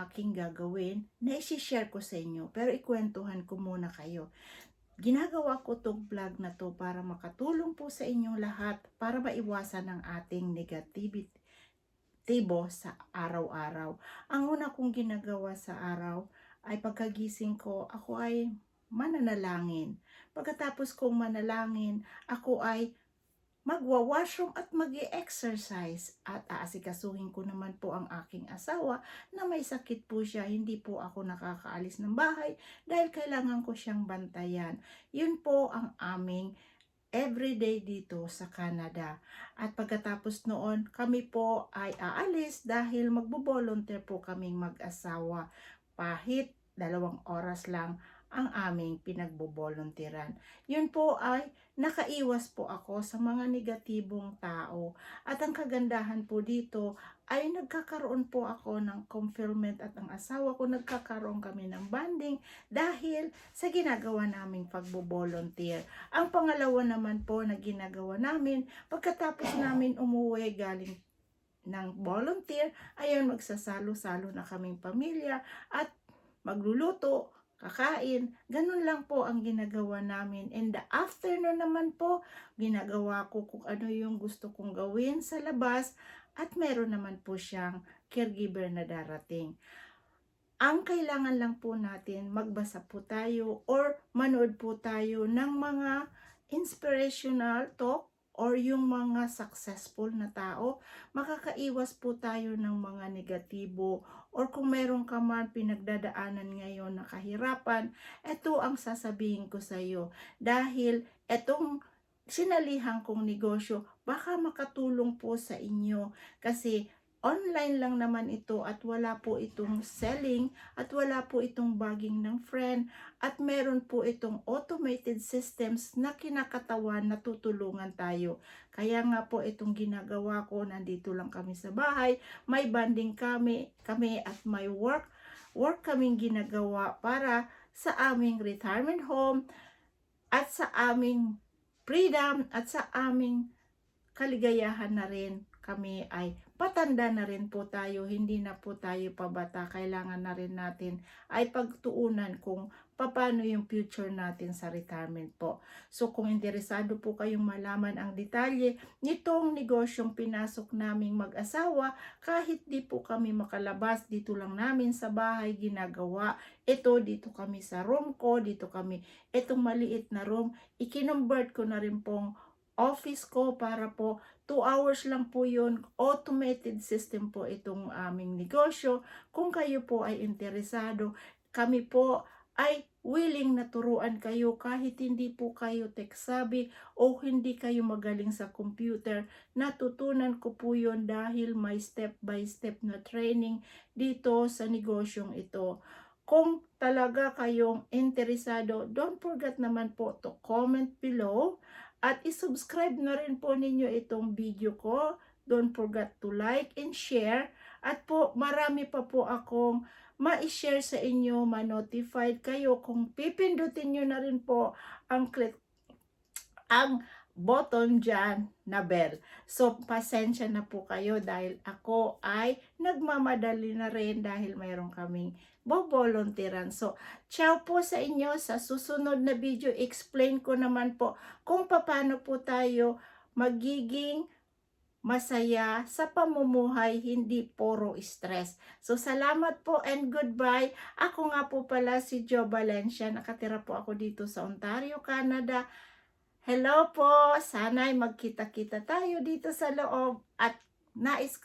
aking gagawin na isi-share ko sa inyo. Pero ikwentuhan ko muna kayo. Ginagawa ko tong vlog na to para makatulong po sa inyong lahat para maiwasan ang ating negativity sa araw-araw. Ang una kong ginagawa sa araw ay pagkagising ko, ako ay mananalangin. Pagkatapos kong manalangin, ako ay magwa-washroom at mag-exercise at aasikasuhin ko naman po ang aking asawa na may sakit po siya. Hindi po ako nakakaalis ng bahay dahil kailangan ko siyang bantayan. Yun po ang aming everyday dito sa Canada. At pagkatapos noon, kami po ay aalis dahil magbo-volunteer po kaming mag-asawa. Pahit 2 oras lang ang aming pinagbo-volunteeran. Yun po ay nakaiwas po ako sa mga negatibong tao. At ang kagandahan po dito ay nagkakaroon po ako ng fulfillment at ang asawa ko nagkakaroon kami ng bonding dahil sa ginagawa naming pagbo-volunteer. Ang pangalawa naman po na ginagawa namin pagkatapos namin umuwi galing ng volunteer, ayan magsasalo-salo na kaming pamilya at magluluto, kakain, ganun lang po ang ginagawa namin. In the afternoon naman po, ginagawa ko kung ano yung gusto kong gawin sa labas at meron naman po siyang caregiver na darating. Ang kailangan lang po natin, magbasa po tayo or manood po tayo ng mga inspirational talk or yung mga successful na tao. Makakaiwas po tayo ng mga negatibo or kung meron ka man pinagdadaanan ngayon na kahirapan, ito ang sasabihin ko sa iyo. Dahil itong sinalihan kong negosyo, baka makatulong po sa inyo kasi online lang naman ito at wala po itong selling at wala po itong bagging ng friend at meron po itong automated systems na kinakatawan na tutulungan tayo. Kaya nga po itong ginagawa ko, nandito lang kami sa bahay, may banding kami at may work kaming ginagawa para sa aming retirement home at sa aming freedom at sa aming kaligayahan na rin. Kami ay patanda na rin po tayo, hindi na po tayo pabata. Kailangan na rin natin ay pagtuunan kung paano yung future natin sa retirement po. So kung interesado po kayong malaman ang detalye nitong negosyong pinasok naming mag-asawa, kahit di po kami makalabas, dito lang namin sa bahay ginagawa. Ito, dito kami sa room ko, dito kami, itong maliit na room, ikinumbert ko na rin pong office ko para po 2 hours lang po yun. Automated system po itong aming negosyo. Kung kayo po ay interesado, kami po ay willing na turuan kayo kahit hindi po kayo tech savvy o hindi kayo magaling sa computer. Natutunan ko po yun dahil may step by step na training dito sa negosyong ito. Kung talaga kayong interesado, don't forget naman po to comment below. At isubscribe na rin po ninyo itong video ko. Don't forget to like and share. At po, marami pa po akong ma-share sa inyo, ma-notified kayo kung pipindutin nyo na rin po ang button dyan na bell. So, pasensya na po kayo dahil ako ay nagmamadali na rin dahil mayroon kaming volunteeran. So, ciao po sa inyo. Sa susunod na video, explain ko naman po kung paano po tayo magiging masaya sa pamumuhay, hindi puro stress. So, salamat po and goodbye. Ako nga po pala si Jo Valencia. Nakatira po ako dito sa Ontario, Canada. Hello po. Sana'y magkita-kita tayo dito sa loob at nais ko